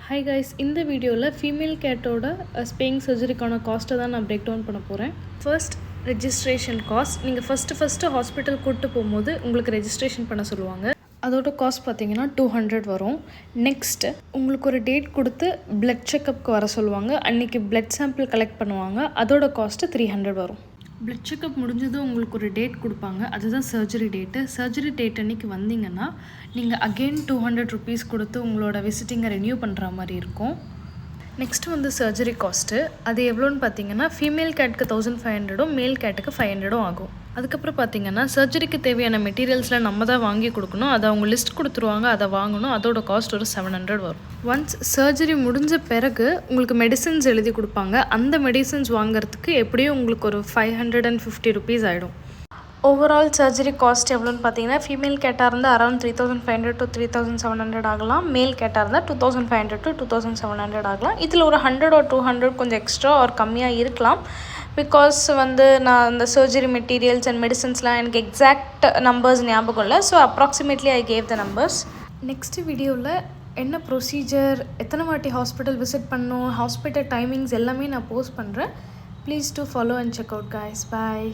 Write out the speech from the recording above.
Hi guys, இந்த வீடியோவில் female கேட்டோட spaying சர்ஜரிக்கான காஸ்ட்டை தான் நான் பிரேக் டவுன் பண்ண போகிறேன். First registration cost. நீங்கள் ஃபஸ்ட்டு ஹாஸ்பிட்டல் கூப்பிட்டு போகும்போது உங்களுக்கு ரெஜிஸ்ட்ரேஷன் பண்ண சொல்லுவாங்க. அதோட காஸ்ட் பார்த்தீங்கன்னா 200 வரும். நெக்ஸ்ட்டு உங்களுக்கு ஒரு டேட் கொடுத்து பிளட் செக்கப்புக்கு வர சொல்லுவாங்க. அன்றைக்கி பிளட் சாம்பிள் கலெக்ட் பண்ணுவாங்க. அதோட காஸ்ட்டு 300 வரும். பிளட் செக்கப் முடிஞ்சதும் உங்களுக்கு ஒரு டேட் கொடுப்பாங்க. அதுதான் சர்ஜரி டேட்டு. சர்ஜரி டேட் அன்றைக்கி வந்தீங்கன்னா நீங்கள் அகெயின் 200 ருபீஸ் கொடுத்து உங்களோட விசிட்டிங்கை ரெனியூ பண்ணுற மாதிரி இருக்கும். நெக்ஸ்ட்டு வந்து சர்ஜரி காஸ்ட்டு. அது எவ்வளோன்னு பார்த்தீங்கன்னா ஃபீமேல் கேட்டுக்கு 1500 மேல் கேட்டுக்கு 500 ஆகும். அதுக்கப்புறம் பார்த்தீங்கன்னா சர்ஜரிக்கு தேவையான மெட்டீரியல்ஸ்லாம் நம்ம தான் வாங்கி கொடுக்கணும். அதை அவங்க லிஸ்ட் கொடுத்துருவாங்க, அதை வாங்கணும். அதோட காஸ்ட் ஒரு 700 வரும். ஒன்ஸ் சர்ஜரி முடிஞ்ச பிறகு உங்களுக்கு மெடிசின்ஸ் எழுதி கொடுப்பாங்க. அந்த மெடிசின்ஸ் வாங்குறதுக்கு எப்படியும் உங்களுக்கு ஒரு 550 ருபீஸ் ஆகிடும். ஓவரால் சர்ஜரி காஸ்ட் எவ்வளோன்னு பார்த்தீங்கன்னா ஃபீமேல் கேட்டாக இருந்தால் அரௌண்ட் 3500 to 3700 ஆகலாம். மேல் கேட்டாக இருந்தால் 2500 to 2700 ஆகலாம். இதில் ஒரு 100 or 200 கொஞ்சம் எக்ஸ்ட்ரா ஒரு கம்மியாக இருக்கலாம். பிகாஸ் வந்து நான் அந்த சர்ஜரி மெட்டீரியல்ஸ் அண்ட் மெடிசன்ஸ்லாம் எனக்கு எக்ஸாக்ட் நம்பர்ஸ் ஞாபகம் இல்லை. So approximately I gave the numbers. Next வீடியோவில் என்ன ப்ரொசீஜர், எத்தனை வாட்டி ஹாஸ்பிட்டல் விசிட் பண்ணணும், ஹாஸ்பிட்டல் டைமிங்ஸ் எல்லாமே நான் போஸ்ட் பண்ணுறேன். Please to follow and check out guys. Bye.